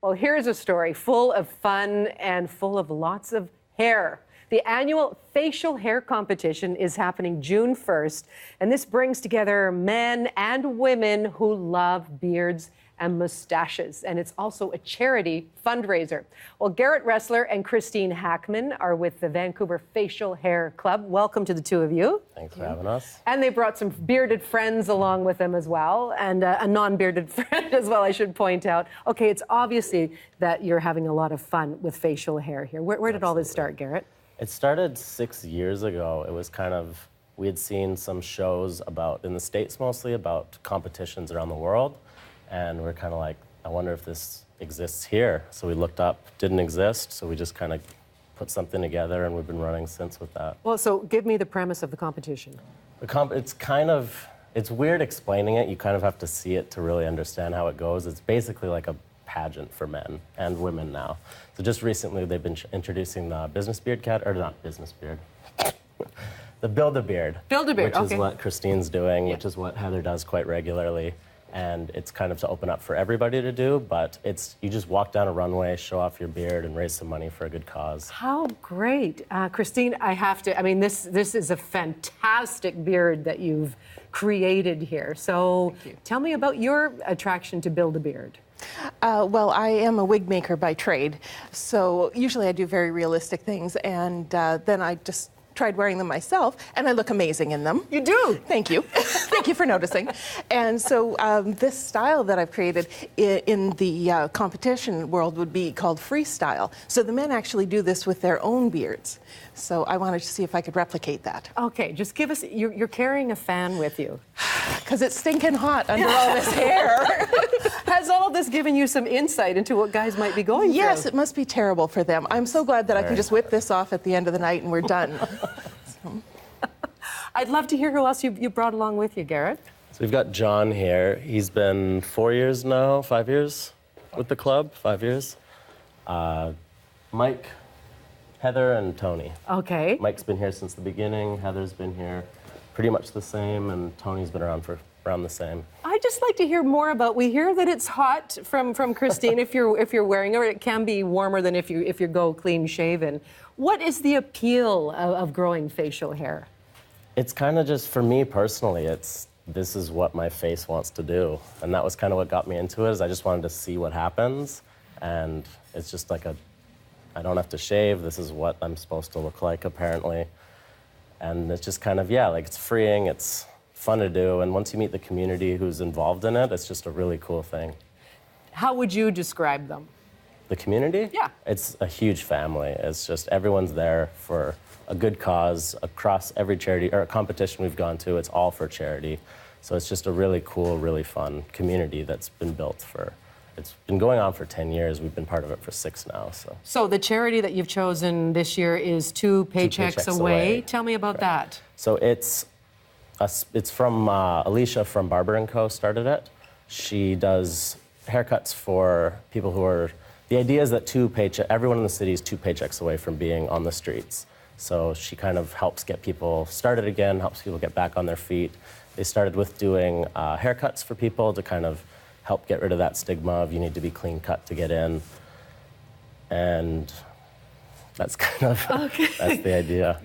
Well, here's a story full of fun and full of lots of hair. The annual facial hair competition is happening June 1st, and this brings together men and women who love beards and mustaches, and it's also a charity fundraiser. Well, Garrett Ressler and Christine Hackman are with the Vancouver Facial Hair Club. Welcome to the two of you. Thanks for having us. And they brought some bearded friends along with them as well, and a non-bearded friend as well, I should point out. Okay, it's obviously that you're having a lot of fun with facial hair here. Where did all this start, Garrett? It started 6 years ago. It was kind of, we had seen some shows about, in the States mostly, about competitions around the world. And we're kind of like, I wonder if this exists here. So we looked up, didn't exist. So we just kind of put something together, and we've been running since with that. Well, so give me the premise of the competition. It's weird explaining it. You kind of have to see it to really understand how it goes. It's basically like a pageant for men and women now. So just recently, they've been introducing the business beard the Build-A-Beard. Build-A-Beard, which is what Christine's doing, which is what Heather does quite regularly. And it's kind of to open up for everybody to do, but you just walk down a runway, show off your beard, and raise some money for a good cause. How great. Christine, this is a fantastic beard that you've created here. So tell me about your attraction to Build-A-Beard. Well, I am a wig maker by trade, so usually I do very realistic things, and then I just tried wearing them myself, and I look amazing in them. You do? Thank you. Thank you for noticing. And so this style that I've created in the competition world would be called freestyle. So the men actually do this with their own beards. So I wanted to see if I could replicate that. Okay, just give us, you're carrying a fan with you. Because it's stinking hot under all this hair. Has all of this given you some insight into what guys might be going through? Yes, it must be terrible for them. I'm so glad that I can just whip this off at the end of the night and we're done. I'd love to hear who else you brought along with you, Garrett. So we've got John here. He's been 5 years with the club, 5 years. Mike, Heather, and Tony. Okay. Mike's been here since the beginning. Heather's been here pretty much the same, and Tony's been around for around the same. I'd just like to hear more about. We hear that it's hot from Christine if you're wearing it, or it can be warmer than if you go clean shaven. What is the appeal of growing facial hair? It's kind of just, for me personally, this is what my face wants to do, and that was kind of what got me into it. Is I just wanted to see what happens, and it's just like I don't have to shave. This is what I'm supposed to look like, apparently. And it's just kind of, it's freeing, it's fun to do, and once you meet the community who's involved in it, it's just a really cool thing. How would you describe them? The community? Yeah. It's a huge family. It's just everyone's there for a good cause across every charity or competition we've gone to. It's all for charity. So it's just a really cool, really fun community that's been built it's been going on for 10 years. We've been part of it for 6 now. So the charity that you've chosen this year is Two Paychecks Away. Tell me about that. So it's from Alicia from Barber & Co. started it. She does haircuts for people who are, the idea is that everyone in the city is 2 paychecks away from being on the streets. So she kind of helps get people started again, helps people get back on their feet. They started with doing haircuts for people to kind of help get rid of that stigma of you need to be clean cut to get in. And that's kind of, that's the idea.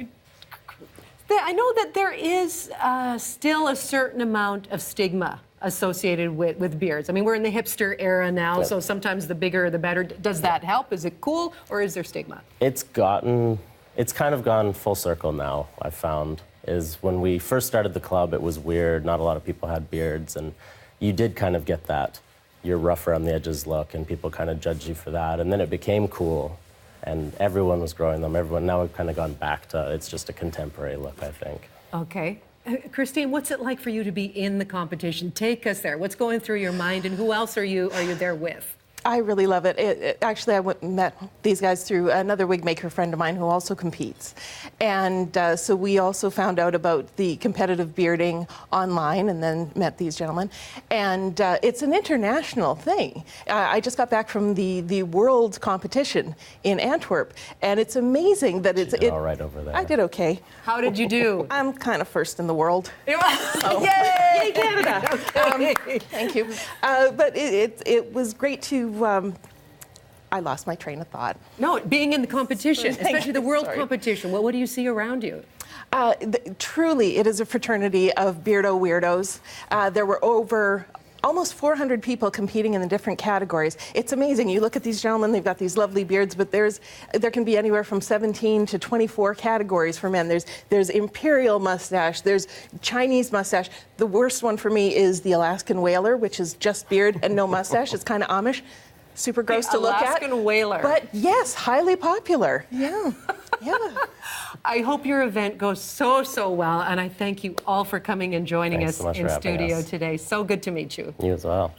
I know that there is still a certain amount of stigma associated with beards. I mean, we're in the hipster era now, so sometimes the bigger the better. Does that help? Is it cool, or is there stigma? It's kind of gone full circle now, I've found. Is when we first started the club, it was weird. Not a lot of people had beards, and you did kind of get that you're rough around the edges look, and people kind of judge you for that. And then it became cool, and everyone was growing them. Now we've kind of gone back to, it's just a contemporary look, I think. Okay. Christine, what's it like for you to be in the competition? Take us there. What's going through your mind, and who else are you there with? I really love it. Actually, I met these guys through another wig maker friend of mine who also competes. And so we also found out about the competitive bearding online and then met these gentlemen. And it's an international thing. I just got back from the world competition in Antwerp, and it's amazing that it's... You did all right over there. I did okay. How did you do? I'm kind of first in the world. So. Yay, Canada! Thank you. But it was great to I lost my train of thought. No, being in the competition, especially the world Sorry. competition, what do you see around you? Truly, it is a fraternity of beardo weirdos. There were over almost 400 people competing in the different categories. It's amazing. You look at these gentlemen, they've got these lovely beards, but there can be anywhere from 17 to 24 categories for men. There's imperial mustache, there's Chinese mustache. The worst one for me is the Alaskan whaler, which is just beard and no mustache. It's kind of Amish. Super gross to look at. Alaskan whaler. But yes, highly popular. Yeah. Yeah. I hope your event goes so well, and I thank you all for coming and joining Thanks us so much in for having studio us. today. So good to meet you. You as well.